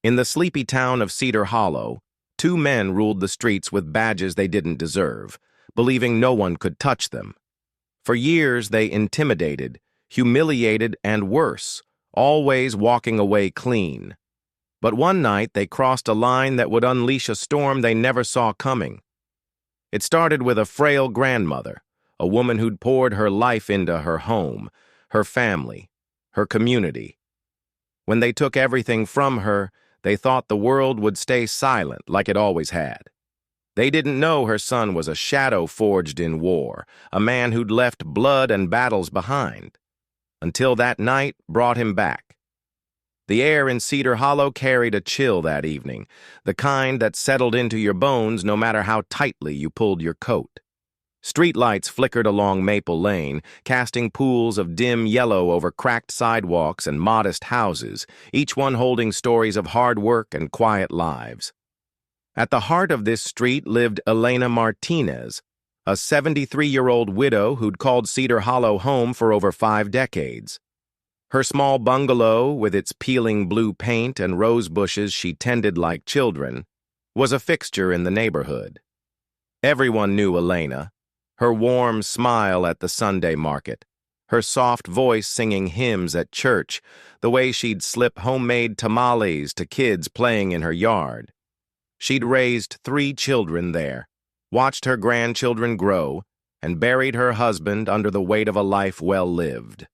In the sleepy town of Cedar Hollow, two men ruled the streets with badges they didn't deserve, believing no one could touch them. For years they intimidated, humiliated, and worse, always walking away clean. But one night they crossed a line that would unleash a storm they never saw coming. It started with a frail grandmother, a woman who'd poured her life into her home, her family, her community. When they took everything from her, they thought the world would stay silent like it always had. They didn't know her son was a shadow forged in war, a man who'd left blood and battles behind, until that night brought him back. The air in Cedar Hollow carried a chill that evening, the kind that settled into your bones no matter how tightly you pulled your coat. Streetlights flickered along Maple Lane, casting pools of dim yellow over cracked sidewalks and modest houses, each one holding stories of hard work and quiet lives. At the heart of this street lived Elena Martinez, a 73-year-old widow who'd called Cedar Hollow home for over 5 decades. Her small bungalow, with its peeling blue paint and rose bushes she tended like children, was a fixture in the neighborhood. Everyone knew Elena, her warm smile at the Sunday market, her soft voice singing hymns at church, the way she'd slip homemade tamales to kids playing in her yard. She'd raised 3 children there, watched her grandchildren grow, and buried her husband under the weight of a life well lived.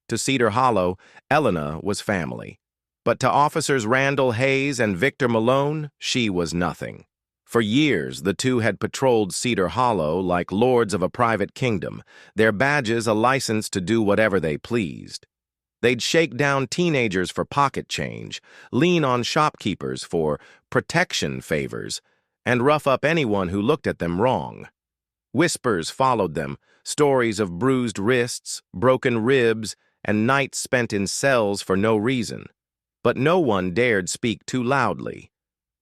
To Cedar Hollow, Elena was family. But to Officers Randall Hayes and Victor Malone, she was nothing. For years, the two had patrolled Cedar Hollow like lords of a private kingdom, their badges a license to do whatever they pleased. They'd shake down teenagers for pocket change, lean on shopkeepers for protection favors, and rough up anyone who looked at them wrong. Whispers followed them, stories of bruised wrists, broken ribs, and nights spent in cells for no reason. But no one dared speak too loudly.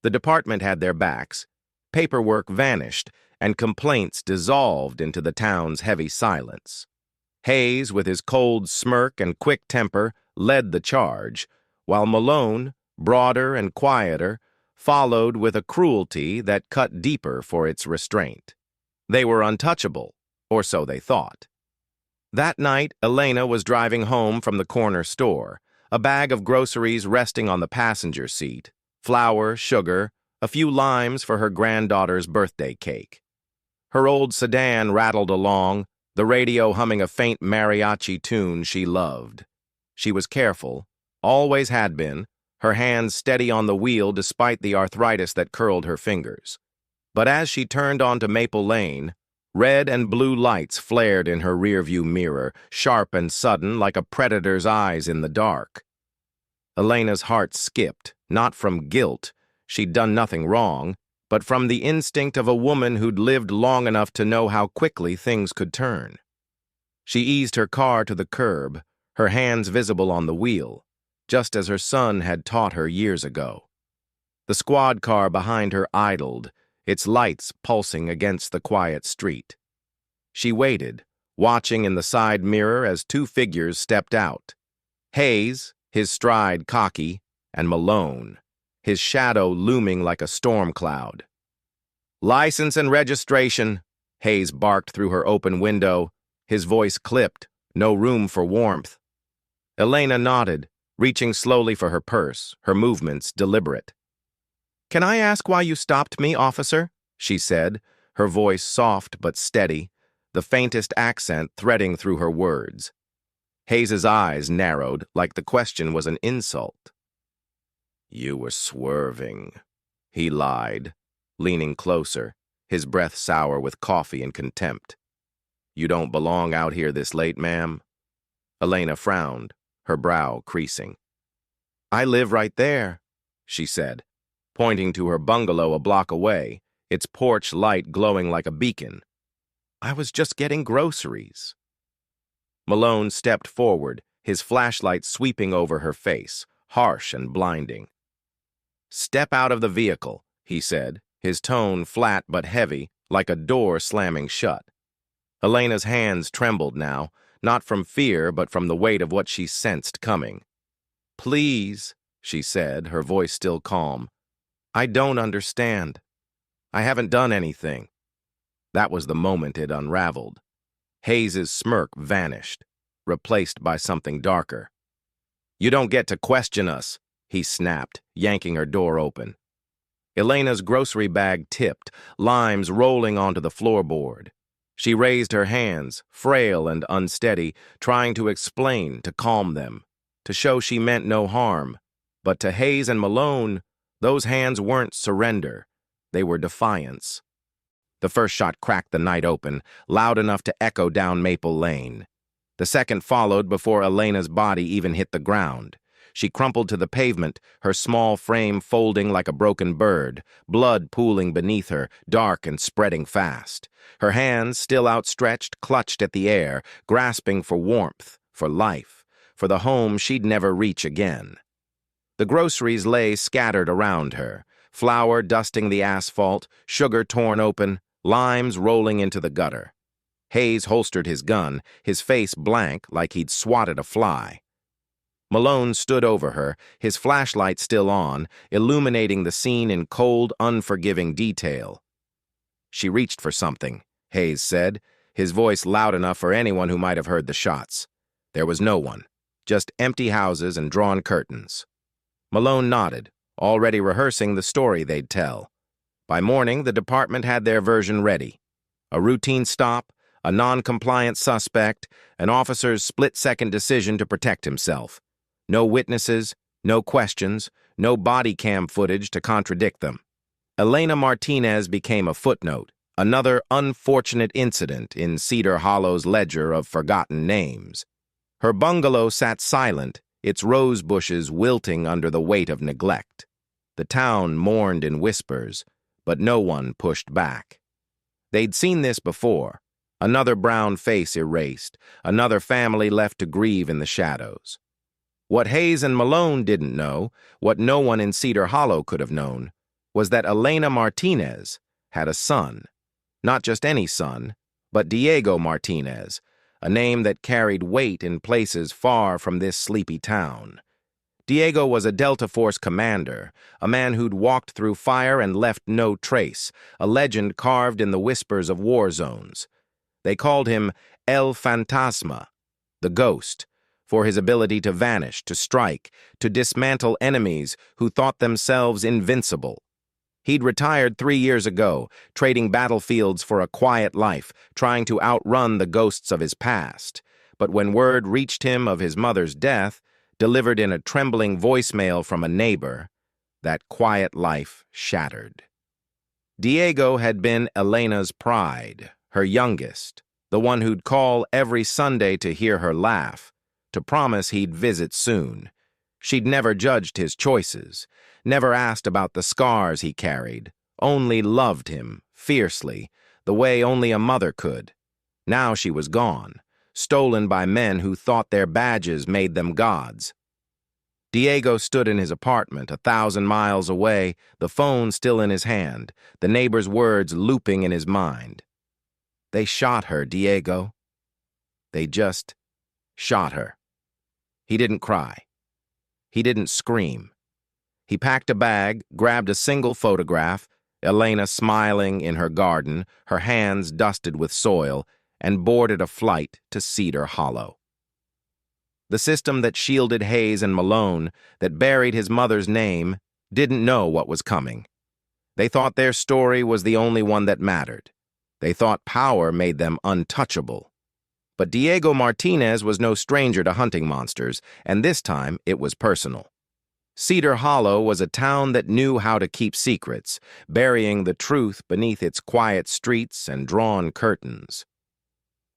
The department had their backs. Paperwork vanished, and complaints dissolved into the town's heavy silence. Hayes, with his cold smirk and quick temper, led the charge, while Malone, broader and quieter, followed with a cruelty that cut deeper for its restraint. They were untouchable, or so they thought. That night, Elena was driving home from the corner store, a bag of groceries resting on the passenger seat, flour, sugar, a few limes for her granddaughter's birthday cake. Her old sedan rattled along, the radio humming a faint mariachi tune she loved. She was careful, always had been, her hands steady on the wheel despite the arthritis that curled her fingers. But as she turned onto Maple Lane, red and blue lights flared in her rearview mirror, sharp and sudden like a predator's eyes in the dark. Elena's heart skipped, not from guilt, she'd done nothing wrong, but from the instinct of a woman who'd lived long enough to know how quickly things could turn. She eased her car to the curb, her hands visible on the wheel, just as her son had taught her years ago. The squad car behind her idled, its lights pulsing against the quiet street. She waited, watching in the side mirror as 2 figures stepped out. Hayes, his stride cocky, and Malone, his shadow looming like a storm cloud. "License and registration," Hayes barked through her open window, his voice clipped, no room for warmth. Elena nodded, reaching slowly for her purse, her movements deliberate. "Can I ask why you stopped me, officer?" she said, her voice soft but steady, the faintest accent threading through her words. Hayes's eyes narrowed like the question was an insult. "You were swerving," he lied, leaning closer, his breath sour with coffee and contempt. "You don't belong out here this late, ma'am." Elena frowned, her brow creasing. "I live right there," she said, pointing to her bungalow a block away, its porch light glowing like a beacon. "I was just getting groceries." Malone stepped forward, his flashlight sweeping over her face, harsh and blinding. "Step out of the vehicle," he said, his tone flat but heavy, like a door slamming shut. Elena's hands trembled now, not from fear but from the weight of what she sensed coming. "Please," she said, her voice still calm. "I don't understand. I haven't done anything." That was the moment it unraveled. Hayes's smirk vanished, replaced by something darker. "You don't get to question us," he snapped, yanking her door open. Elena's grocery bag tipped, limes rolling onto the floorboard. She raised her hands, frail and unsteady, trying to explain, to calm them, to show she meant no harm. But to Hayes and Malone, those hands weren't surrender. They were defiance. The first shot cracked the night open, loud enough to echo down Maple Lane. The second followed before Elena's body even hit the ground. She crumpled to the pavement, her small frame folding like a broken bird, blood pooling beneath her, dark and spreading fast. Her hands, still outstretched, clutched at the air, grasping for warmth, for life, for the home she'd never reach again. The groceries lay scattered around her, flour dusting the asphalt, sugar torn open, limes rolling into the gutter. Hayes holstered his gun, his face blank like he'd swatted a fly. Malone stood over her, his flashlight still on, illuminating the scene in cold, unforgiving detail. "She reached for something," Hayes said, his voice loud enough for anyone who might have heard the shots. There was no one, just empty houses and drawn curtains. Malone nodded, already rehearsing the story they'd tell. By morning, the department had their version ready. A routine stop, a non-compliant suspect, an officer's split-second decision to protect himself. No witnesses, no questions, no body cam footage to contradict them. Elena Martinez became a footnote, another unfortunate incident in Cedar Hollow's ledger of forgotten names. Her bungalow sat silent, its rose bushes wilting under the weight of neglect. The town mourned in whispers, but no one pushed back. They'd seen this before. Another brown face erased, another family left to grieve in the shadows. What Hayes and Malone didn't know, what no one in Cedar Hollow could have known, was that Elena Martinez had a son. Not just any son, but Diego Martinez, a name that carried weight in places far from this sleepy town. Diego was a Delta Force commander, a man who'd walked through fire and left no trace, a legend carved in the whispers of war zones. They called him El Fantasma, the ghost, for his ability to vanish, to strike, to dismantle enemies who thought themselves invincible. He'd retired 3 years ago, trading battlefields for a quiet life, trying to outrun the ghosts of his past. But when word reached him of his mother's death, delivered in a trembling voicemail from a neighbor, that quiet life shattered. Diego had been Elena's pride, her youngest, the one who'd call every Sunday to hear her laugh, to promise he'd visit soon. She'd never judged his choices, never asked about the scars he carried, only loved him, fiercely, the way only a mother could. Now she was gone, stolen by men who thought their badges made them gods. Diego stood in his apartment, 1,000 miles away, the phone still in his hand, the neighbor's words looping in his mind. They shot her, Diego. They just shot her. He didn't cry. He didn't scream. He packed a bag, grabbed a single photograph, Elena smiling in her garden, her hands dusted with soil, and boarded a flight to Cedar Hollow. The system that shielded Hayes and Malone, that buried his mother's name, didn't know what was coming. They thought their story was the only one that mattered. They thought power made them untouchable. But Diego Martinez was no stranger to hunting monsters, and this time it was personal. Cedar Hollow was a town that knew how to keep secrets, burying the truth beneath its quiet streets and drawn curtains.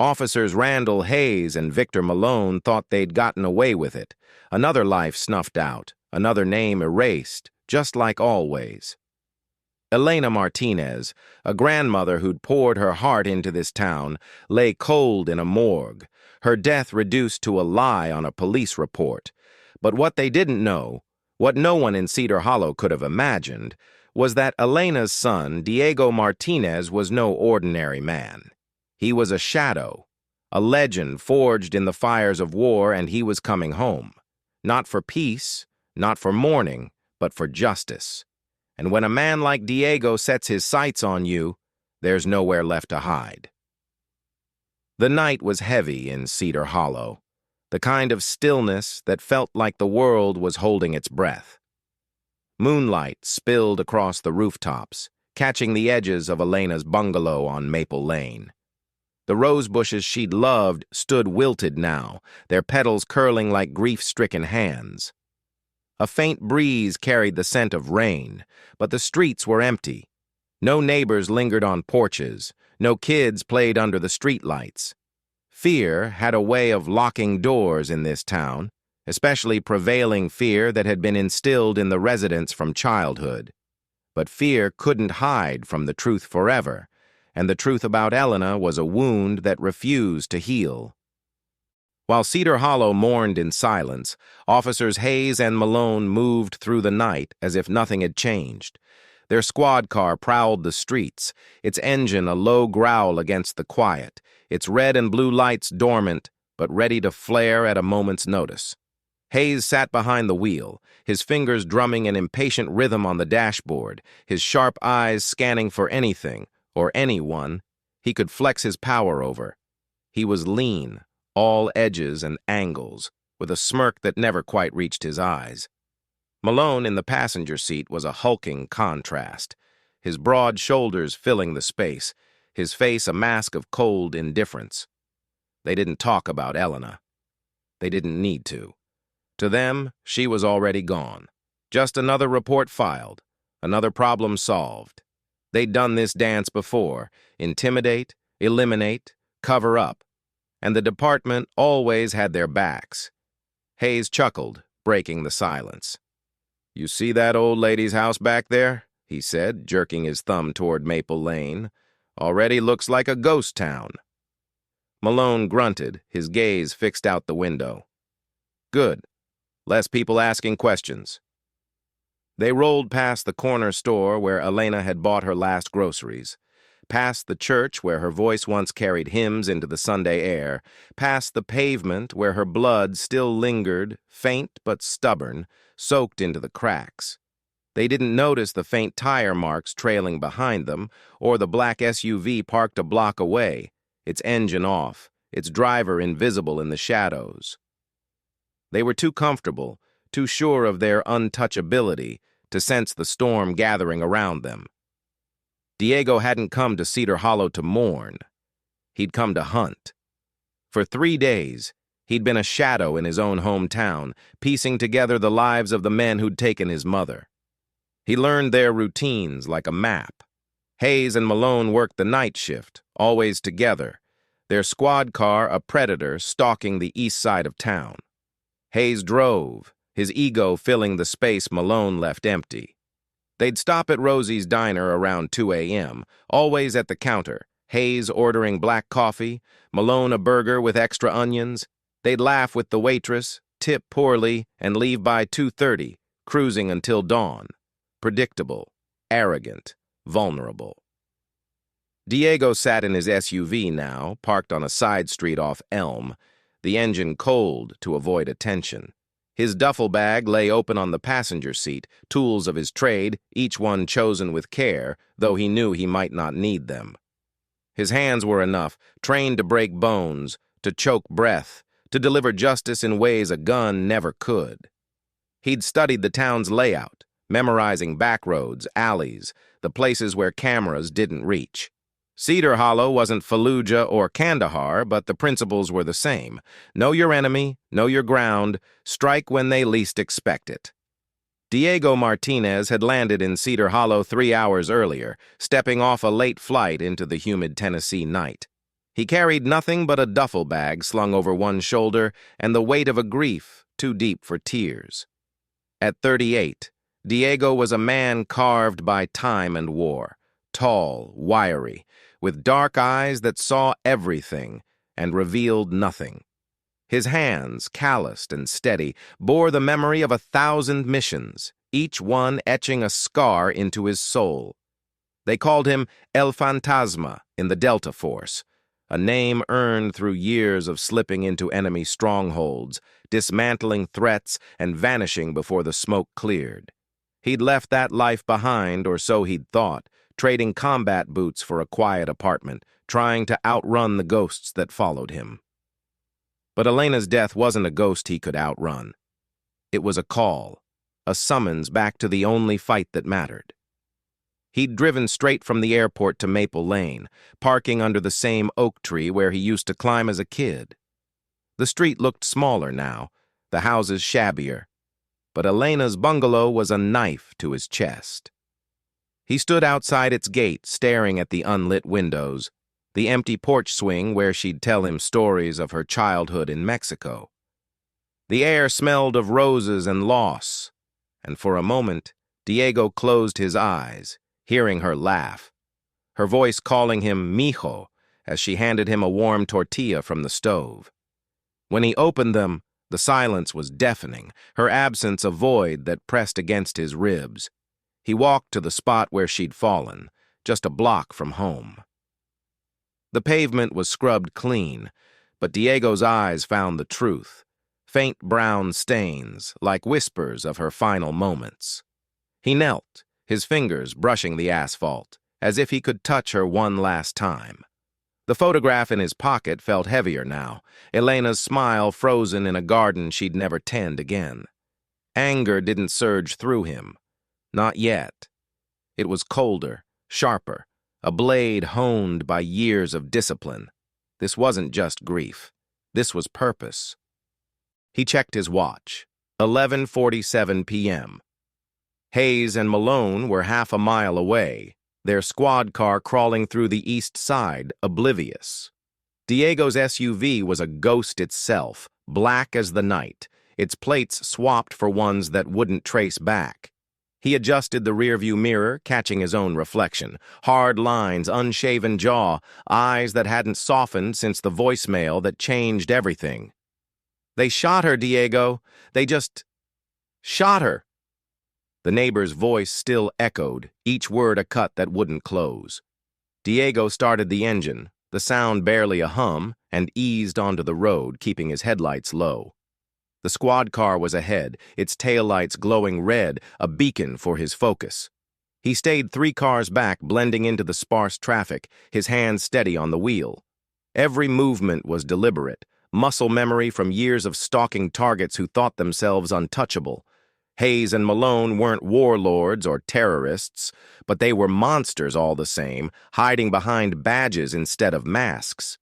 Officers Randall Hayes and Victor Malone thought they'd gotten away with it, another life snuffed out, another name erased, just like always. Elena Martinez, a grandmother who'd poured her heart into this town, lay cold in a morgue, her death reduced to a lie on a police report. But what they didn't know, what no one in Cedar Hollow could have imagined, was that Elena's son, Diego Martinez, was no ordinary man. He was a shadow, a legend forged in the fires of war, and he was coming home. Not for peace, not for mourning, but for justice. And when a man like Diego sets his sights on you, there's nowhere left to hide. The night was heavy in Cedar Hollow, the kind of stillness that felt like the world was holding its breath. Moonlight spilled across the rooftops, catching the edges of Elena's bungalow on Maple Lane. The rose bushes she'd loved stood wilted now, their petals curling like grief-stricken hands. A faint breeze carried the scent of rain, but the streets were empty. No neighbors lingered on porches, no kids played under the streetlights. Fear had a way of locking doors in this town, especially prevailing fear that had been instilled in the residents from childhood. But fear couldn't hide from the truth forever, and the truth about Elena was a wound that refused to heal. While Cedar Hollow mourned in silence, Officers Hayes and Malone moved through the night as if nothing had changed. Their squad car prowled the streets, its engine a low growl against the quiet, its red and blue lights dormant but ready to flare at a moment's notice. Hayes sat behind the wheel, his fingers drumming an impatient rhythm on the dashboard, his sharp eyes scanning for anything, or anyone, he could flex his power over. He was lean, all edges and angles, with a smirk that never quite reached his eyes. Malone in the passenger seat was a hulking contrast, his broad shoulders filling the space, his face a mask of cold indifference. They didn't talk about Elena. They didn't need to. To them, she was already gone. Just another report filed, another problem solved. They'd done this dance before: intimidate, eliminate, cover up. And the department always had their backs. Hayes chuckled, breaking the silence. "You see that old lady's house back there?" he said, jerking his thumb toward Maple Lane. "Already looks like a ghost town." Malone grunted, his gaze fixed out the window. "Good. Less people asking questions." They rolled past the corner store where Elena had bought her last groceries, past the church where her voice once carried hymns into the Sunday air, past the pavement where her blood still lingered, faint but stubborn, soaked into the cracks. They didn't notice the faint tire marks trailing behind them, or the black SUV parked a block away, its engine off, its driver invisible in the shadows. They were too comfortable, too sure of their untouchability, to sense the storm gathering around them. Diego hadn't come to Cedar Hollow to mourn. He'd come to hunt. For 3 days, he'd been a shadow in his own hometown, piecing together the lives of the men who'd taken his mother. He learned their routines like a map. Hayes and Malone worked the night shift, always together, their squad car a predator stalking the east side of town. Hayes drove, his ego filling the space Malone left empty. They'd stop at Rosie's Diner around 2 a.m., always at the counter, Hayes ordering black coffee, Malone a burger with extra onions. They'd laugh with the waitress, tip poorly, and leave by 2:30, cruising until dawn. Predictable, arrogant, vulnerable. Diego sat in his SUV now, parked on a side street off Elm, the engine cold to avoid attention. His duffel bag lay open on the passenger seat, tools of his trade, each one chosen with care, though he knew he might not need them. His hands were enough, trained to break bones, to choke breath, to deliver justice in ways a gun never could. He'd studied the town's layout, memorizing back roads, alleys, the places where cameras didn't reach. Cedar Hollow wasn't Fallujah or Kandahar, but the principles were the same. Know your enemy, know your ground, strike when they least expect it. Diego Martinez had landed in Cedar Hollow 3 hours earlier, stepping off a late flight into the humid Tennessee night. He carried nothing but a duffel bag slung over one shoulder and the weight of a grief too deep for tears. At 38, Diego was a man carved by time and war, tall, wiry, with dark eyes that saw everything and revealed nothing. His hands, calloused and steady, bore the memory of 1,000 missions, each one etching a scar into his soul. They called him El Fantasma in the Delta Force, a name earned through years of slipping into enemy strongholds, dismantling threats, and vanishing before the smoke cleared. He'd left that life behind, or so he'd thought, trading combat boots for a quiet apartment, trying to outrun the ghosts that followed him. But Elena's death wasn't a ghost he could outrun. It was a call, a summons back to the only fight that mattered. He'd driven straight from the airport to Maple Lane, parking under the same oak tree where he used to climb as a kid. The street looked smaller now, the houses shabbier, but Elena's bungalow was a knife to his chest. He stood outside its gate, staring at the unlit windows, the empty porch swing where she'd tell him stories of her childhood in Mexico. The air smelled of roses and loss, and for a moment, Diego closed his eyes, hearing her laugh, her voice calling him mijo as she handed him a warm tortilla from the stove. When he opened them, the silence was deafening, her absence a void that pressed against his ribs. He walked to the spot where she'd fallen, just a block from home. The pavement was scrubbed clean, but Diego's eyes found the truth, faint brown stains, like whispers of her final moments. He knelt, his fingers brushing the asphalt, as if he could touch her one last time. The photograph in his pocket felt heavier now, Elena's smile frozen in a garden she'd never tend again. Anger didn't surge through him. Not yet. It was colder, sharper, a blade honed by years of discipline. This wasn't just grief. This was purpose. He checked his watch. 11:47 p.m. Hayes and Malone were half a mile away, their squad car crawling through the east side, oblivious. Diego's SUV was a ghost itself, black as the night, its plates swapped for ones that wouldn't trace back. He adjusted the rearview mirror, catching his own reflection. Hard lines, unshaven jaw, eyes that hadn't softened since the voicemail that changed everything. They shot her, Diego. They just shot her. The neighbor's voice still echoed, each word a cut that wouldn't close. Diego started the engine, the sound barely a hum, and eased onto the road, keeping his headlights low. The squad car was ahead, its taillights glowing red, a beacon for his focus. He stayed 3 cars back, blending into the sparse traffic, his hands steady on the wheel. Every movement was deliberate, muscle memory from years of stalking targets who thought themselves untouchable. Hayes and Malone weren't warlords or terrorists, but they were monsters all the same, hiding behind badges instead of masks.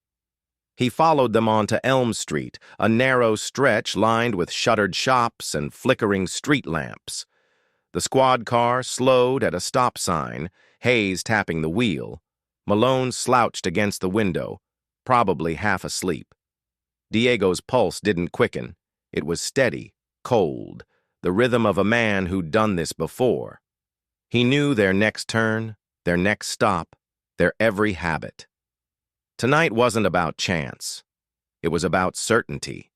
He followed them onto Elm Street, a narrow stretch lined with shuttered shops and flickering street lamps. The squad car slowed at a stop sign, Hayes tapping the wheel. Malone slouched against the window, probably half asleep. Diego's pulse didn't quicken. It was steady, cold, the rhythm of a man who'd done this before. He knew their next turn, their next stop, their every habit. Tonight wasn't about chance. It was about certainty.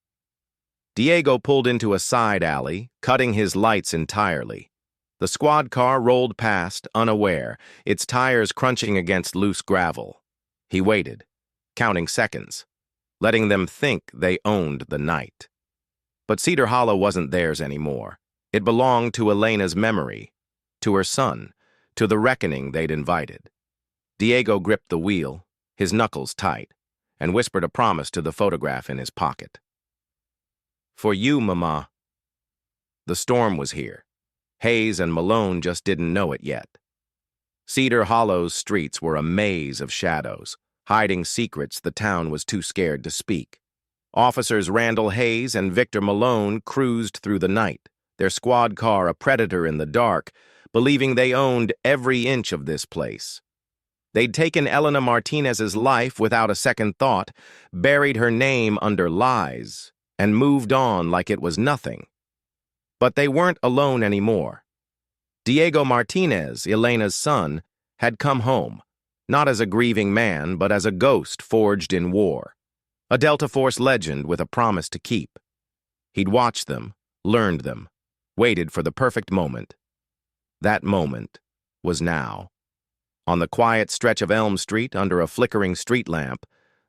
Diego pulled into a side alley, cutting his lights entirely. The squad car rolled past, unaware, its tires crunching against loose gravel. He waited, counting seconds, letting them think they owned the night. But Cedar Hollow wasn't theirs anymore. It belonged to Elena's memory, to her son, to the reckoning they'd invited. Diego gripped the wheel, his knuckles tight, and whispered a promise to the photograph in his pocket. "For you, Mama." The storm was here. Hayes and Malone just didn't know it yet. Cedar Hollow's streets were a maze of shadows, hiding secrets the town was too scared to speak. Officers Randall Hayes and Victor Malone cruised through the night, their squad car a predator in the dark, believing they owned every inch of this place. They'd taken Elena Martinez's life without a second thought, buried her name under lies, and moved on like it was nothing. But they weren't alone anymore. Diego Martinez, Elena's son, had come home, not as a grieving man, but as a ghost forged in war. A Delta Force legend with a promise to keep. He'd watched them, learned them, waited for the perfect moment. That moment was now. On the quiet stretch of Elm Street, under a flickering street lamp,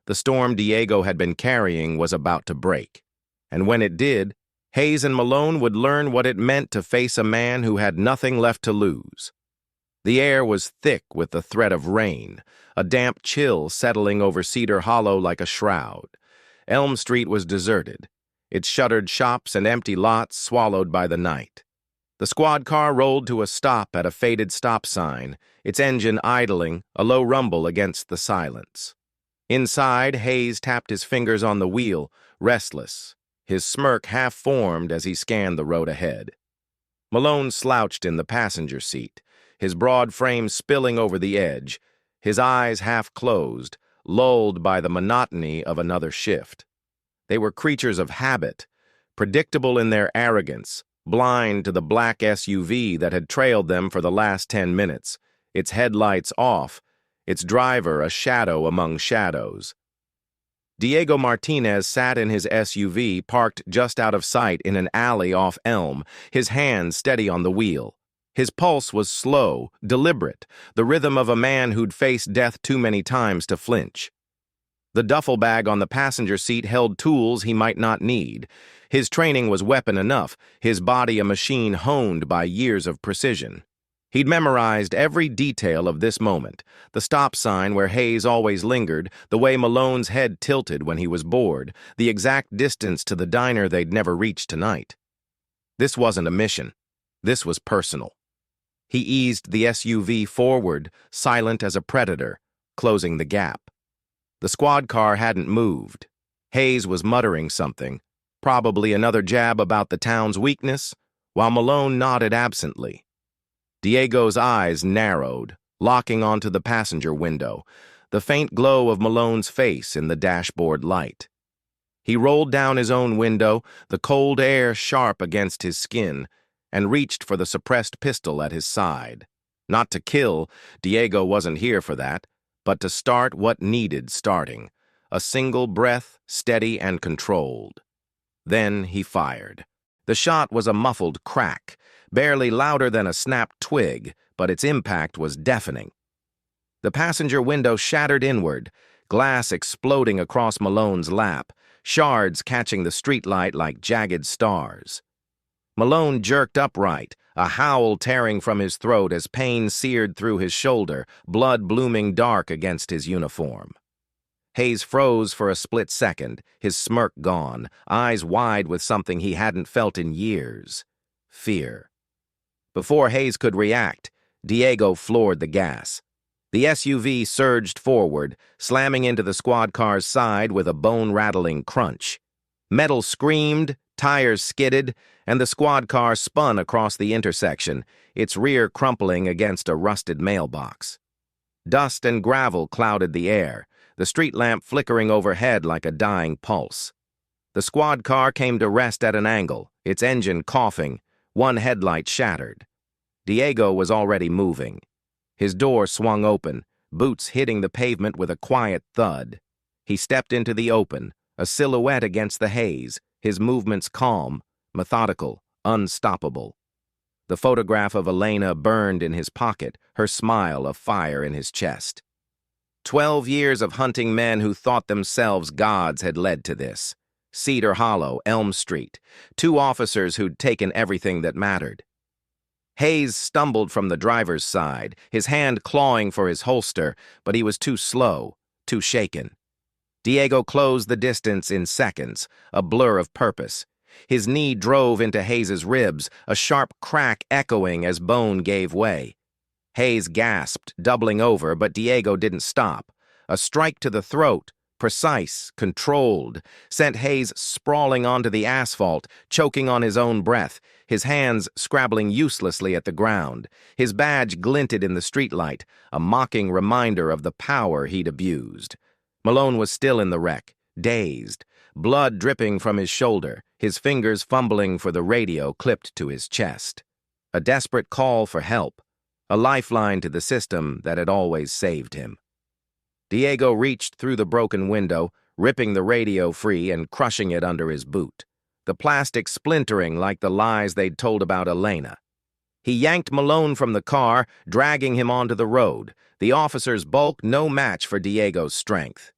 The storm Diego had been carrying was about to break. And when it did, Hayes and Malone would learn what it meant to face a man who had nothing left to lose. The air was thick with the threat of rain, a damp chill settling over Cedar Hollow like a shroud. Elm Street was deserted, its shuttered shops and empty lots swallowed by the night. The squad car rolled to a stop at a faded stop sign, its engine idling, a low rumble against the silence. Inside, Hayes tapped his fingers on the wheel, restless, his smirk half-formed as he scanned the road ahead. Malone slouched in the passenger seat, his broad frame spilling over the edge, his eyes half-closed, lulled by the monotony of another shift. They were creatures of habit, predictable in their arrogance, blind to the black SUV that had trailed them for the last 10 minutes, its headlights off, its driver a shadow among shadows. Diego Martinez sat in his SUV parked just out of sight in an alley off Elm, his hand steady on the wheel. His pulse was slow, deliberate, the rhythm of a man who'd faced death too many times to flinch. The duffel bag on the passenger seat held tools he might not need. His training was weapon enough, his body a machine honed by years of precision. He'd memorized every detail of this moment, the stop sign where Hayes always lingered, the way Malone's head tilted when he was bored, the exact distance to the diner they'd never reached tonight. This wasn't a mission. This was personal. He eased the SUV forward, silent as a predator, closing the gap. The squad car hadn't moved. Hayes was muttering something, probably another jab about the town's weakness, while Malone nodded absently. Diego's eyes narrowed, locking onto the passenger window, the faint glow of Malone's face in the dashboard light. He rolled down his own window, the cold air sharp against his skin, and reached for the suppressed pistol at his side. Not to kill, Diego wasn't here for that, but to start what needed starting, a single breath, steady and controlled. Then he fired. The shot was a muffled crack, barely louder than a snapped twig, but its impact was deafening. The passenger window shattered inward, glass exploding across Malone's lap, shards catching the streetlight like jagged stars. Malone jerked upright, a howl tearing from his throat as pain seared through his shoulder, blood blooming dark against his uniform. Hayes froze for a split second, his smirk gone, eyes wide with something he hadn't felt in years. Fear. Before Hayes could react, Diego floored the gas. The SUV surged forward, slamming into the squad car's side with a bone-rattling crunch. Metal screamed, tires skidded, and the squad car spun across the intersection, its rear crumpling against a rusted mailbox. Dust and gravel clouded the air, the street lamp flickering overhead like a dying pulse. The squad car came to rest at an angle, its engine coughing, one headlight shattered. Diego was already moving. His door swung open, boots hitting the pavement with a quiet thud. He stepped into the open, a silhouette against the haze, his movements calm, methodical, unstoppable. The photograph of Elena burned in his pocket, her smile a fire in his chest. 12 years of hunting men who thought themselves gods had led to this. Cedar Hollow, Elm Street, 2 officers who'd taken everything that mattered. Hayes stumbled from the driver's side, his hand clawing for his holster, but he was too slow, too shaken. Diego closed the distance in seconds, a blur of purpose. His knee drove into Hayes's ribs, a sharp crack echoing as bone gave way. Hayes gasped, doubling over, but Diego didn't stop. A strike to the throat, precise, controlled, sent Hayes sprawling onto the asphalt, choking on his own breath, his hands scrabbling uselessly at the ground. His badge glinted in the streetlight, a mocking reminder of the power he'd abused. Malone was still in the wreck, dazed, blood dripping from his shoulder, his fingers fumbling for the radio clipped to his chest. A desperate call for help, a lifeline to the system that had always saved him. Diego reached through the broken window, ripping the radio free and crushing it under his boot, the plastic splintering like the lies they'd told about Elena. He yanked Malone from the car, dragging him onto the road, the officer's bulk no match for Diego's strength.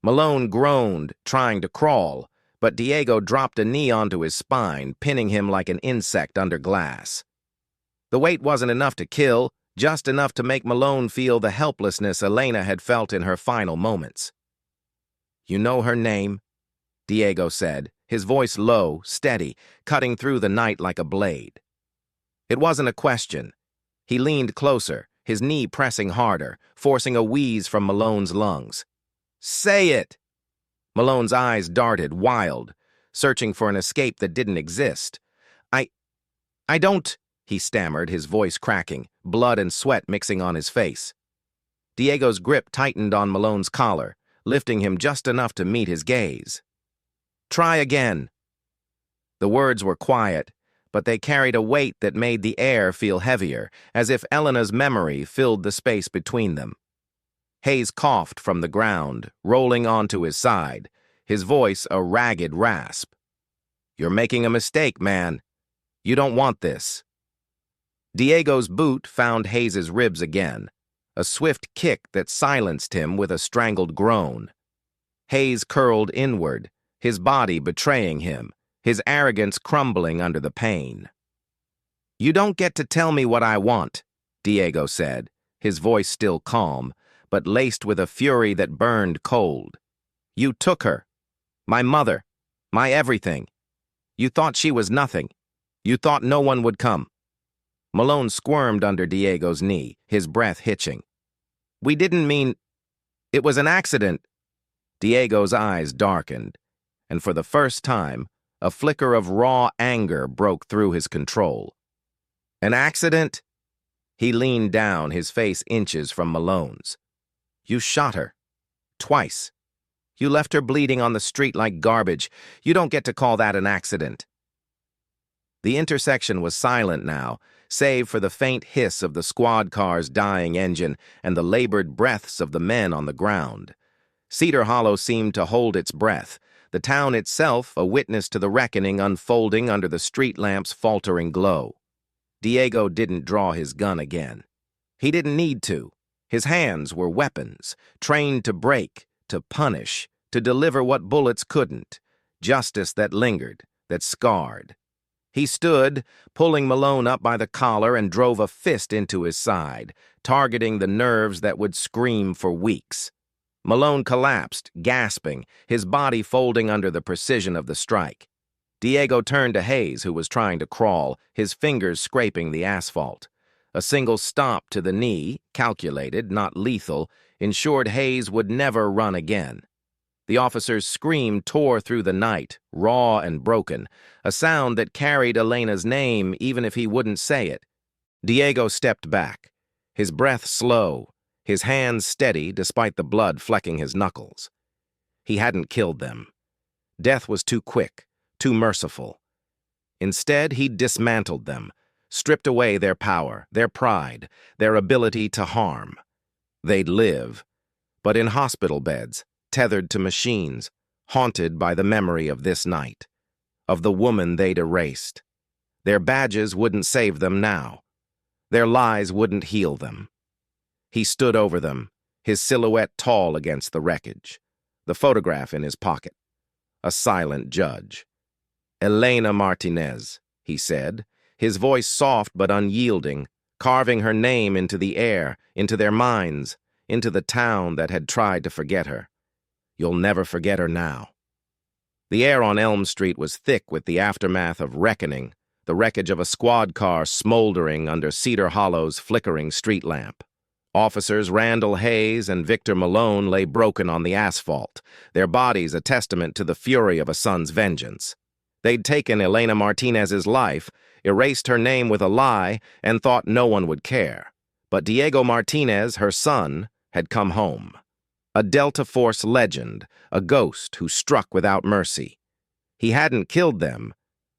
Malone groaned, trying to crawl, but Diego dropped a knee onto his spine, pinning him like an insect under glass. The weight wasn't enough to kill, just enough to make Malone feel the helplessness Elena had felt in her final moments. "You know her name?" Diego said, his voice low, steady, cutting through the night like a blade. It wasn't a question. He leaned closer, his knee pressing harder, forcing a wheeze from Malone's lungs. "Say it!" Malone's eyes darted, wild, searching for an escape that didn't exist. I don't," he stammered, his voice cracking, blood and sweat mixing on his face. Diego's grip tightened on Malone's collar, lifting him just enough to meet his gaze. "Try again." The words were quiet, but they carried a weight that made the air feel heavier, as if Elena's memory filled the space between them. Hayes coughed from the ground, rolling onto his side, his voice a ragged rasp. "You're making a mistake, man. You don't want this." Diego's boot found Hayes's ribs again, a swift kick that silenced him with a strangled groan. Hayes curled inward, his body betraying him, his arrogance crumbling under the pain. "You don't get to tell me what I want," Diego said, his voice still calm, but laced with a fury that burned cold. "You took her. My mother. My everything. You thought she was nothing. You thought no one would come." Malone squirmed under Diego's knee, his breath hitching. "We didn't mean... It was an accident." Diego's eyes darkened, and for the first time, a flicker of raw anger broke through his control. "An accident?" He leaned down, his face inches from Malone's. "You shot her. Twice. You left her bleeding on the street like garbage. You don't get to call that an accident." The intersection was silent now, save for the faint hiss of the squad car's dying engine and the labored breaths of the men on the ground. Cedar Hollow seemed to hold its breath, the town itself a witness to the reckoning unfolding under the street lamp's faltering glow. Diego didn't draw his gun again. He didn't need to. His hands were weapons, trained to break, to punish, to deliver what bullets couldn't, justice that lingered, that scarred. He stood, pulling Malone up by the collar, and drove a fist into his side, targeting the nerves that would scream for weeks. Malone collapsed, gasping, his body folding under the precision of the strike. Diego turned to Hayes, who was trying to crawl, his fingers scraping the asphalt. A single stomp to the knee, calculated, not lethal, ensured Hayes would never run again. The officer's scream tore through the night, raw and broken, a sound that carried Elena's name even if he wouldn't say it. Diego stepped back, his breath slow, his hands steady despite the blood flecking his knuckles. He hadn't killed them. Death was too quick, too merciful. Instead, he'd dismantled them, stripped away their power, their pride, their ability to harm. They'd live, but in hospital beds, tethered to machines, haunted by the memory of this night, of the woman they'd erased. Their badges wouldn't save them now. Their lies wouldn't heal them. He stood over them, his silhouette tall against the wreckage, the photograph in his pocket. A silent judge. "Elena Martinez," he said, his voice soft but unyielding, carving her name into the air, into their minds, into the town that had tried to forget her. "You'll never forget her now." The air on Elm Street was thick with the aftermath of reckoning, the wreckage of a squad car smoldering under Cedar Hollow's flickering street lamp. Officers Randall Hayes and Victor Malone lay broken on the asphalt, their bodies a testament to the fury of a son's vengeance. They'd taken Elena Martinez's life, erased her name with a lie, and thought no one would care. But Diego Martinez, her son, had come home. A Delta Force legend, a ghost who struck without mercy. He hadn't killed them,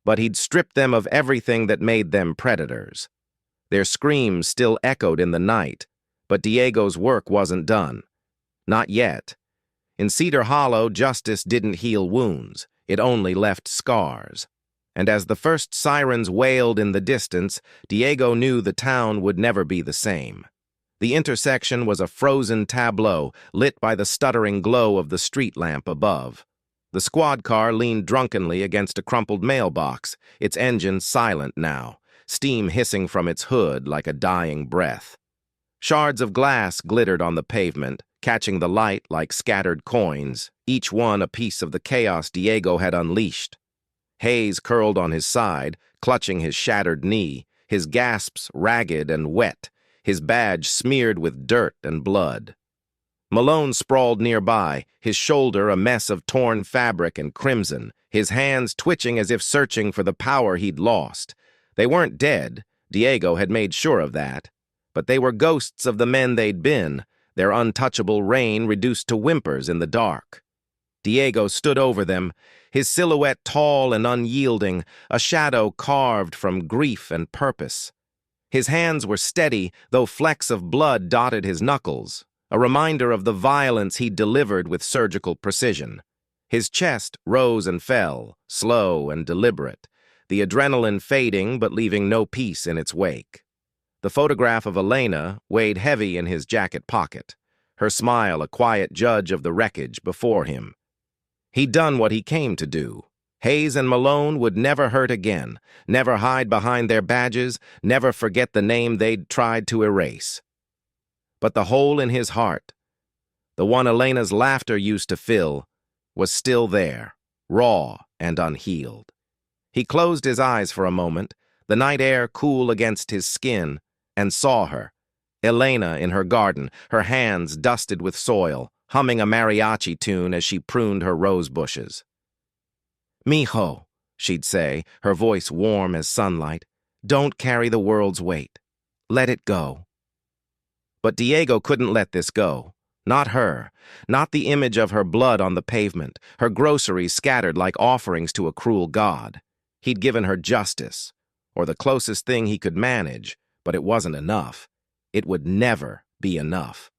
but he'd stripped them of everything that made them predators. Their screams still echoed in the night, but Diego's work wasn't done. Not yet. In Cedar Hollow, justice didn't heal wounds, it only left scars. And as the first sirens wailed in the distance, Diego knew the town would never be the same. The intersection was a frozen tableau lit by the stuttering glow of the street lamp above. The squad car leaned drunkenly against a crumpled mailbox, its engine silent now, steam hissing from its hood like a dying breath. Shards of glass glittered on the pavement, catching the light like scattered coins, each one a piece of the chaos Diego had unleashed. Hayes curled on his side, clutching his shattered knee, his gasps ragged and wet, his badge smeared with dirt and blood. Malone sprawled nearby, his shoulder a mess of torn fabric and crimson, his hands twitching as if searching for the power he'd lost. They weren't dead, Diego had made sure of that, but they were ghosts of the men they'd been, their untouchable reign reduced to whimpers in the dark. Diego stood over them, his silhouette tall and unyielding, a shadow carved from grief and purpose. His hands were steady, though flecks of blood dotted his knuckles, a reminder of the violence he'd delivered with surgical precision. His chest rose and fell, slow and deliberate, the adrenaline fading but leaving no peace in its wake. The photograph of Elena weighed heavy in his jacket pocket, her smile a quiet judge of the wreckage before him. He'd done what he came to do. Hayes and Malone would never hurt again, never hide behind their badges, never forget the name they'd tried to erase. But the hole in his heart, the one Elena's laughter used to fill, was still there, raw and unhealed. He closed his eyes for a moment, the night air cool against his skin, and saw her, Elena in her garden, her hands dusted with soil, humming a mariachi tune as she pruned her rose bushes. "Mijo," she'd say, her voice warm as sunlight, "don't carry the world's weight. Let it go." But Diego couldn't let this go. Not her, not the image of her blood on the pavement, her groceries scattered like offerings to a cruel god. He'd given her justice, or the closest thing he could manage, but it wasn't enough. It would never be enough.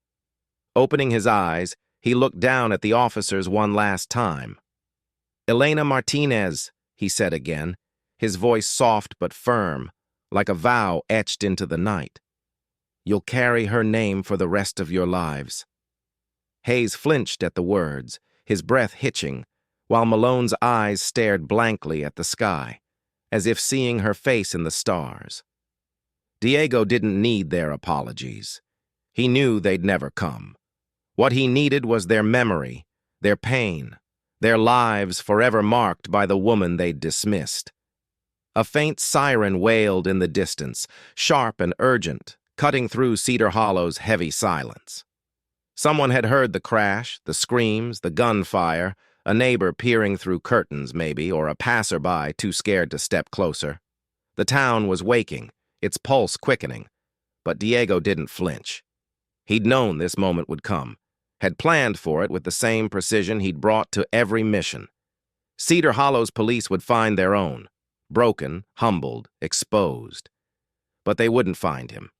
Opening his eyes, he looked down at the officers one last time. "Elena Martinez," he said again, his voice soft but firm, like a vow etched into the night. "You'll carry her name for the rest of your lives." Hayes flinched at the words, his breath hitching, while Malone's eyes stared blankly at the sky, as if seeing her face in the stars. Diego didn't need their apologies. He knew they'd never come. What he needed was their memory, their pain, their lives forever marked by the woman they'd dismissed. A faint siren wailed in the distance, sharp and urgent, cutting through Cedar Hollow's heavy silence. Someone had heard the crash, the screams, the gunfire, a neighbor peering through curtains maybe, or a passerby too scared to step closer. The town was waking, its pulse quickening, but Diego didn't flinch. He'd known this moment would come, had planned for it with the same precision he'd brought to every mission. Cedar Hollow's police would find their own, broken, humbled, exposed. But they wouldn't find him.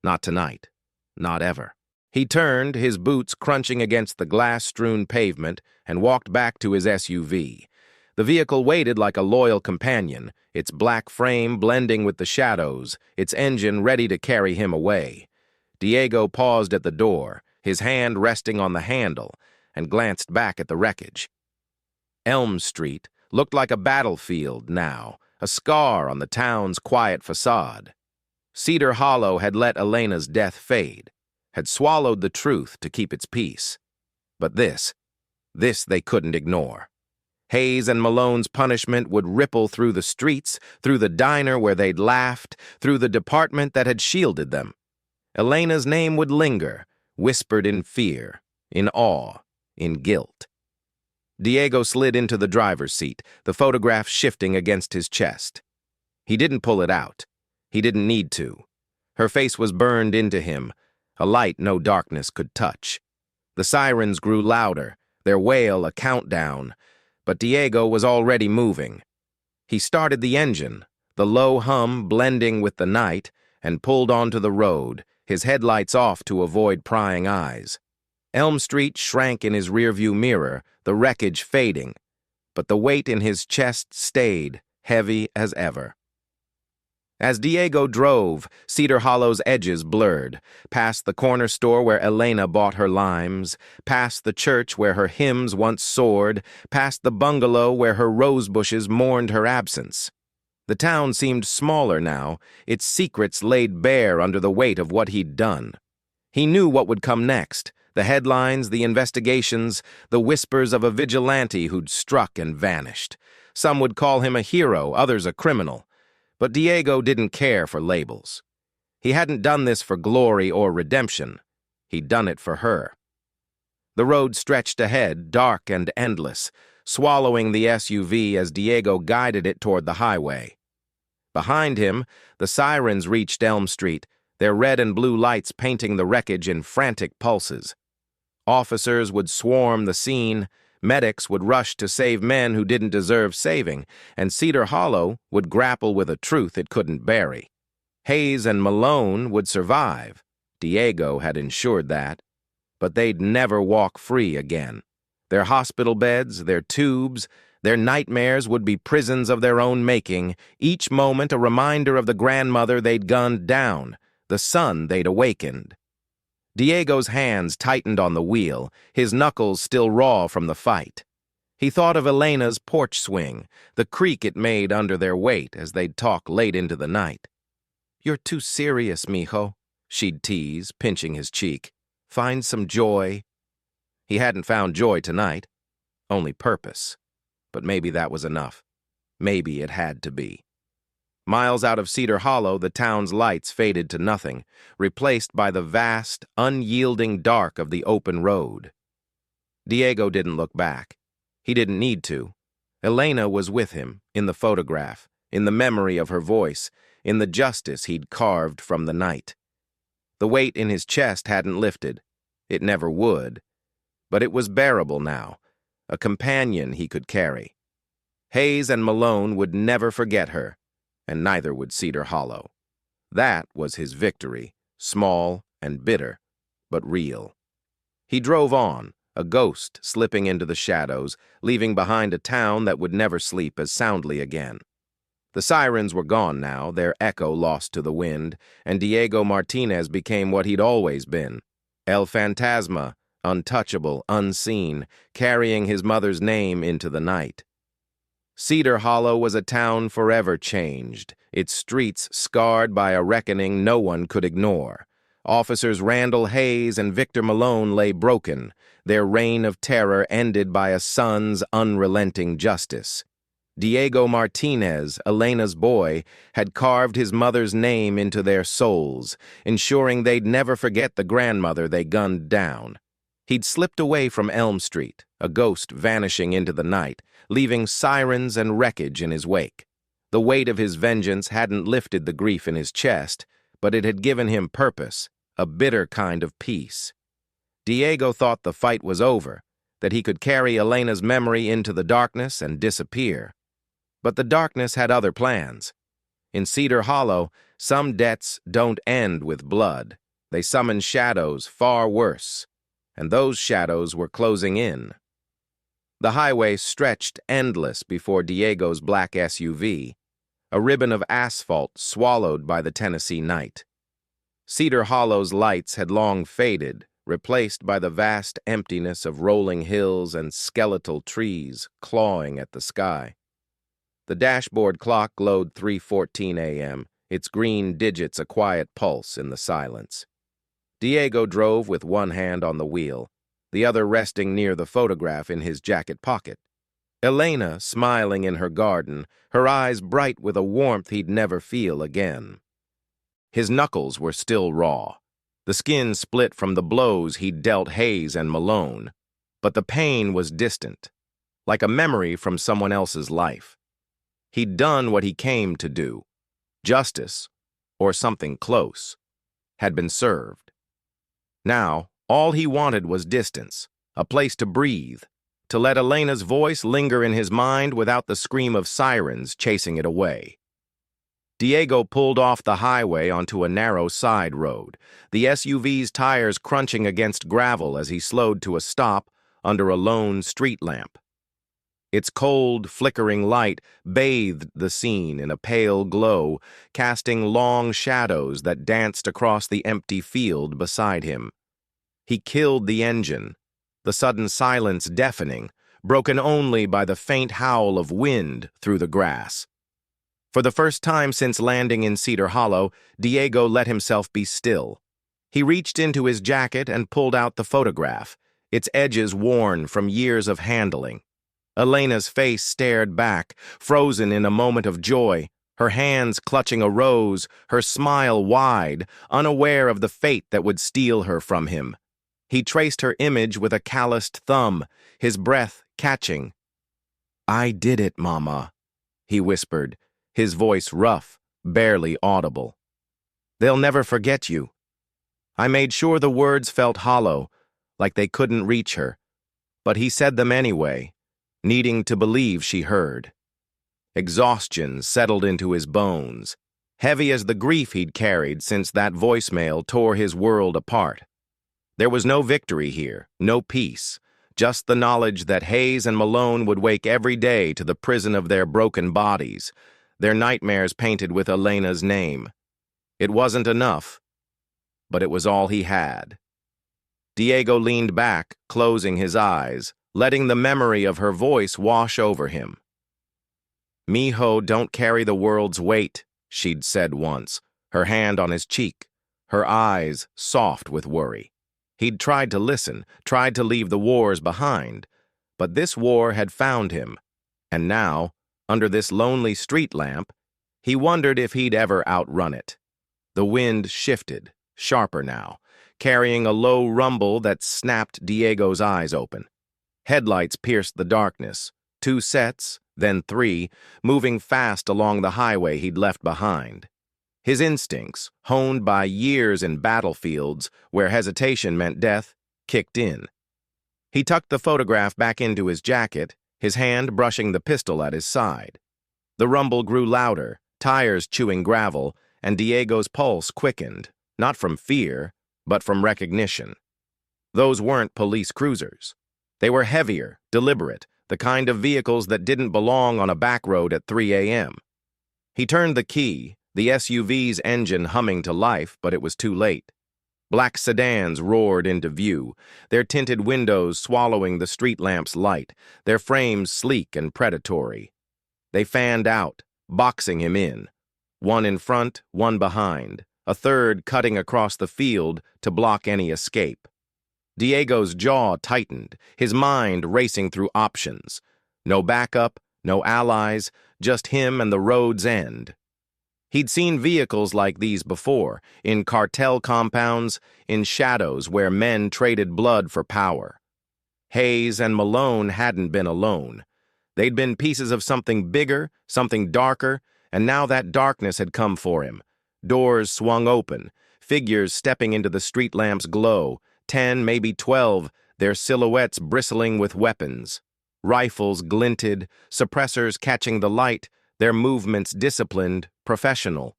Not tonight. Not ever. He turned, his boots crunching against the glass-strewn pavement, and walked back to his SUV. The vehicle waited like a loyal companion, its black frame blending with the shadows, its engine ready to carry him away. Diego paused at the door, his hand resting on the handle, and glanced back at the wreckage. Elm Street looked like a battlefield now, a scar on the town's quiet facade. Cedar Hollow had let Elena's death fade, had swallowed the truth to keep its peace. But this they couldn't ignore. Hayes and Malone's punishment would ripple through the streets, through the diner where they'd laughed, through the department that had shielded them. Elena's name would linger, whispered in fear, in awe, in guilt. Diego slid into the driver's seat, the photograph shifting against his chest. He didn't pull it out. He didn't need to. Her face was burned into him, a light no darkness could touch. The sirens grew louder, their wail a countdown, but Diego was already moving. He started the engine, the low hum blending with the night, and pulled onto the road, his headlights off to avoid prying eyes. Elm Street shrank in his rearview mirror, the wreckage fading, but the weight in his chest stayed, heavy as ever. As Diego drove, Cedar Hollow's edges blurred, past the corner store where Elena bought her limes, past the church where her hymns once soared, past the bungalow where her rose bushes mourned her absence. The town seemed smaller now, its secrets laid bare under the weight of what he'd done. He knew what would come next, the headlines, the investigations, the whispers of a vigilante who'd struck and vanished. Some would call him a hero, others a criminal. But Diego didn't care for labels. He hadn't done this for glory or redemption. He'd done it for her. The road stretched ahead, dark and endless, swallowing the SUV as Diego guided it toward the highway. Behind him, the sirens reached Elm Street, their red and blue lights painting the wreckage in frantic pulses. Officers would swarm the scene, medics would rush to save men who didn't deserve saving, and Cedar Hollow would grapple with a truth it couldn't bury. Hayes and Malone would survive. Diego had ensured that. But they'd never walk free again. Their hospital beds, their tubes, their nightmares would be prisons of their own making, each moment a reminder of the grandmother they'd gunned down, the son they'd awakened. Diego's hands tightened on the wheel, his knuckles still raw from the fight. He thought of Elena's porch swing, the creak it made under their weight as they'd talk late into the night. "You're too serious, mijo," she'd tease, pinching his cheek. "Find some joy." He hadn't found joy tonight, only purpose. But maybe that was enough. Maybe it had to be. Miles out of Cedar Hollow, the town's lights faded to nothing, replaced by the vast, unyielding dark of the open road. Diego didn't look back. He didn't need to. Elena was with him, in the photograph, in the memory of her voice, in the justice he'd carved from the night. The weight in his chest hadn't lifted. It never would. But it was bearable now, a companion he could carry. Hayes and Malone would never forget her, and neither would Cedar Hollow. That was his victory, small and bitter, but real. He drove on, a ghost slipping into the shadows, leaving behind a town that would never sleep as soundly again. The sirens were gone now, their echo lost to the wind, and Diego Martinez became what he'd always been, El Fantasma, untouchable, unseen, carrying his mother's name into the night. Cedar Hollow was a town forever changed, its streets scarred by a reckoning no one could ignore. Officers Randall Hayes and Victor Malone lay broken, their reign of terror ended by a son's unrelenting justice. Diego Martinez, Elena's boy, had carved his mother's name into their souls, ensuring they'd never forget the grandmother they gunned down. He'd slipped away from Elm Street, a ghost vanishing into the night, leaving sirens and wreckage in his wake. The weight of his vengeance hadn't lifted the grief in his chest, but it had given him purpose, a bitter kind of peace. Diego thought the fight was over, that he could carry Elena's memory into the darkness and disappear. But the darkness had other plans. In Cedar Hollow, some debts don't end with blood. They summon shadows far worse, and those shadows were closing in. The highway stretched endless before Diego's black SUV, a ribbon of asphalt swallowed by the Tennessee night. Cedar Hollow's lights had long faded, replaced by the vast emptiness of rolling hills and skeletal trees clawing at the sky. The dashboard clock glowed 3:14 a.m., its green digits a quiet pulse in the silence. Diego drove with one hand on the wheel, the other resting near the photograph in his jacket pocket. Elena smiling in her garden, her eyes bright with a warmth he'd never feel again. His knuckles were still raw. The skin split from the blows he'd dealt Hayes and Malone, but the pain was distant, like a memory from someone else's life. He'd done what he came to do. Justice, or something close, had been served. Now, all he wanted was distance, a place to breathe, to let Elena's voice linger in his mind without the scream of sirens chasing it away. Diego pulled off the highway onto a narrow side road, the SUV's tires crunching against gravel as he slowed to a stop under a lone street lamp. Its cold, flickering light bathed the scene in a pale glow, casting long shadows that danced across the empty field beside him. He killed the engine, the sudden silence deafening, broken only by the faint howl of wind through the grass. For the first time since landing in Cedar Hollow, Diego let himself be still. He reached into his jacket and pulled out the photograph, its edges worn from years of handling. Elena's face stared back, frozen in a moment of joy, her hands clutching a rose, her smile wide, unaware of the fate that would steal her from him. He traced her image with a calloused thumb, his breath catching. "I did it, Mama," he whispered, his voice rough, barely audible. "They'll never forget you." I made sure the words felt hollow, like they couldn't reach her, but he said them anyway, needing to believe she heard. Exhaustion settled into his bones, heavy as the grief he'd carried since that voicemail tore his world apart. There was no victory here, no peace, just the knowledge that Hayes and Malone would wake every day to the prison of their broken bodies, their nightmares painted with Elena's name. It wasn't enough, but it was all he had. Diego leaned back, closing his eyes, letting the memory of her voice wash over him. "Mijo don't carry the world's weight," she'd said once, her hand on his cheek, her eyes soft with worry. He'd tried to listen, tried to leave the wars behind, but this war had found him, and now, under this lonely street lamp, he wondered if he'd ever outrun it. The wind shifted, sharper now, carrying a low rumble that snapped Diego's eyes open. Headlights pierced the darkness, 2 sets, then 3, moving fast along the highway he'd left behind. His instincts, honed by years in battlefields where hesitation meant death, kicked in. He tucked the photograph back into his jacket, his hand brushing the pistol at his side. The rumble grew louder, tires chewing gravel, and Diego's pulse quickened, not from fear, but from recognition. Those weren't police cruisers. They were heavier, deliberate, the kind of vehicles that didn't belong on a back road at 3 a.m. He turned the key, the SUV's engine humming to life, but it was too late. Black sedans roared into view, their tinted windows swallowing the street lamp's light, their frames sleek and predatory. They fanned out, boxing him in. One in front, one behind, a third cutting across the field to block any escape. Diego's jaw tightened, his mind racing through options. No backup, no allies, just him and the road's end. He'd seen vehicles like these before, in cartel compounds, in shadows where men traded blood for power. Hayes and Malone hadn't been alone. They'd been pieces of something bigger, something darker, and now that darkness had come for him. Doors swung open, figures stepping into the street lamp's glow, 10, maybe 12, their silhouettes bristling with weapons. Rifles glinted, suppressors catching the light, their movements disciplined, professional.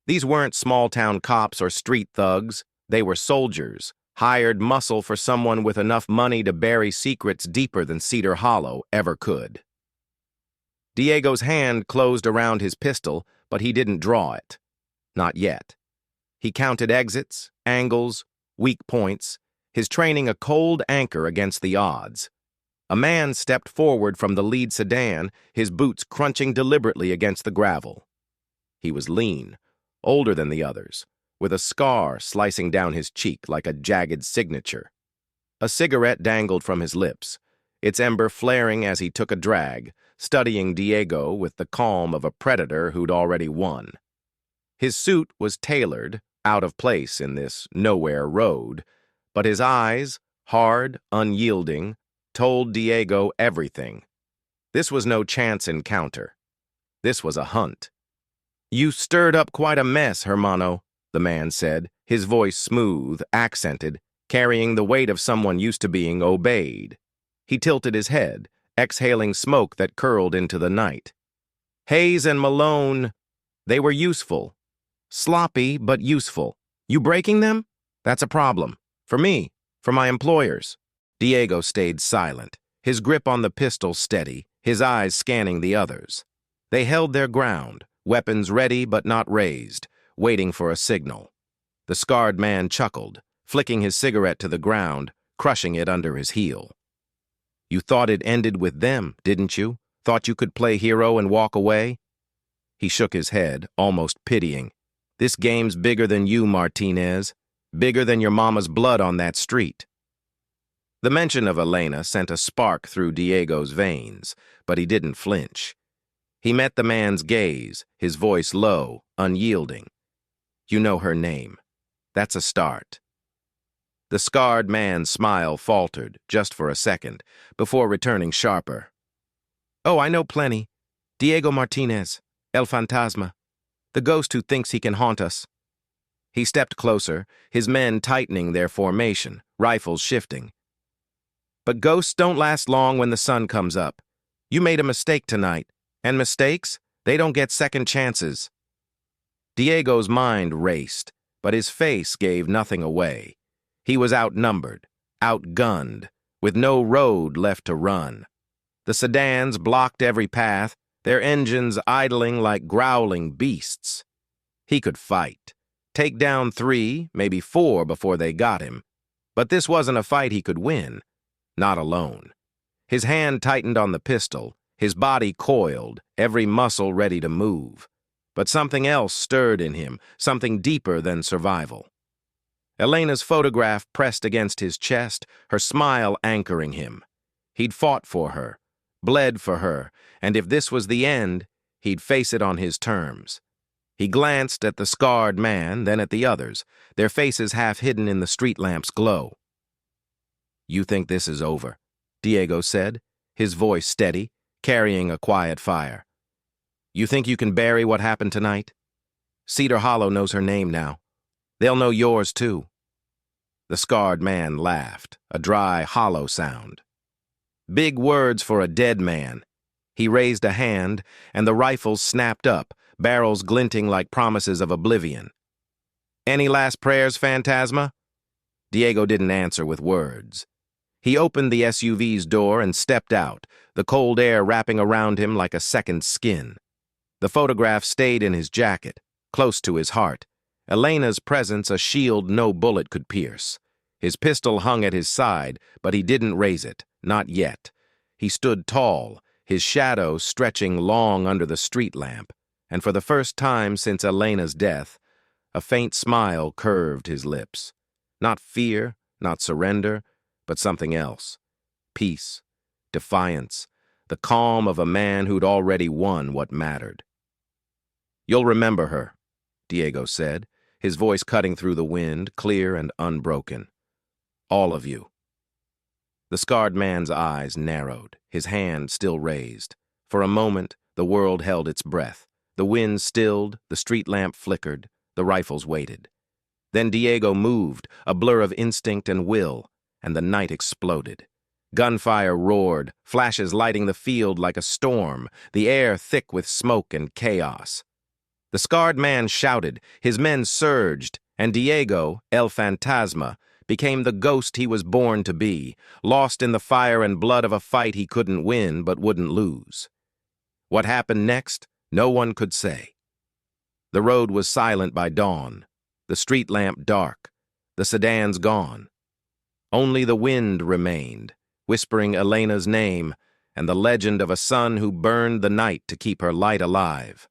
These weren't small-town cops or street thugs. They were soldiers, hired muscle for someone with enough money to bury secrets deeper than Cedar Hollow ever could. Diego's hand closed around his pistol, but he didn't draw it. Not yet. He counted exits, angles, weak points, his training a cold anchor against the odds. A man stepped forward from the lead sedan, his boots crunching deliberately against the gravel. He was lean, older than the others, with a scar slicing down his cheek like a jagged signature. A cigarette dangled from his lips, its ember flaring as he took a drag, studying Diego with the calm of a predator who'd already won. His suit was tailored, out of place in this nowhere road, but his eyes, hard, unyielding, told Diego everything. This was no chance encounter. This was a hunt. "You stirred up quite a mess, hermano," the man said, his voice smooth, accented, carrying the weight of someone used to being obeyed. He tilted his head, exhaling smoke that curled into the night. "Hayes and Malone, they were useful. Sloppy, but useful. You breaking them? That's a problem. For me, for my employers." Diego stayed silent, his grip on the pistol steady, his eyes scanning the others. They held their ground, weapons ready but not raised, waiting for a signal. The scarred man chuckled, flicking his cigarette to the ground, crushing it under his heel. "You thought it ended with them, didn't you? Thought you could play hero and walk away?" He shook his head, almost pitying. "This game's bigger than you, Martinez. Bigger than your mama's blood on that street." The mention of Elena sent a spark through Diego's veins, but he didn't flinch. He met the man's gaze, his voice low, unyielding. "You know her name. That's a start." The scarred man's smile faltered, just for a second, before returning sharper. "Oh, I know plenty. Diego Martinez, El Fantasma, the ghost who thinks he can haunt us." He stepped closer, his men tightening their formation, rifles shifting. "But ghosts don't last long when the sun comes up. You made a mistake tonight, and mistakes, they don't get second chances." Diego's mind raced, but his face gave nothing away. He was outnumbered, outgunned, with no road left to run. The sedans blocked every path, their engines idling like growling beasts. He could fight, take down 3, maybe 4 before they got him. But this wasn't a fight he could win, not alone. His hand tightened on the pistol, his body coiled, every muscle ready to move. But something else stirred in him, something deeper than survival. Elena's photograph pressed against his chest, her smile anchoring him. He'd fought for her, bled for her, and if this was the end, he'd face it on his terms. He glanced at the scarred man, then at the others, their faces half hidden in the street lamp's glow. "You think this is over," Diego said, his voice steady, carrying a quiet fire. "You think you can bury what happened tonight? Cedar Hollow knows her name now. They'll know yours, too." The scarred man laughed, a dry, hollow sound. "Big words for a dead man." He raised a hand, and the rifles snapped up, barrels glinting like promises of oblivion. "Any last prayers, Phantasma?" Diego didn't answer with words. He opened the SUV's door and stepped out, the cold air wrapping around him like a second skin. The photograph stayed in his jacket, close to his heart, Elena's presence a shield no bullet could pierce. His pistol hung at his side, but he didn't raise it, not yet. He stood tall, his shadow stretching long under the street lamp, and for the first time since Elena's death, a faint smile curved his lips. Not fear, not surrender, but something else. Peace, defiance, the calm of a man who'd already won what mattered. "You'll remember her," Diego said, his voice cutting through the wind, clear and unbroken. "All of you." The scarred man's eyes narrowed, his hand still raised. For a moment, the world held its breath. The wind stilled, the street lamp flickered, the rifles waited. Then Diego moved, a blur of instinct and will, and the night exploded. Gunfire roared, flashes lighting the field like a storm, the air thick with smoke and chaos. The scarred man shouted, his men surged, and Diego, El Fantasma, became the ghost he was born to be, lost in the fire and blood of a fight he couldn't win but wouldn't lose. What happened next, no one could say. The road was silent by dawn, the street lamp dark, the sedans gone. Only the wind remained, whispering Elena's name and the legend of a sun who burned the night to keep her light alive.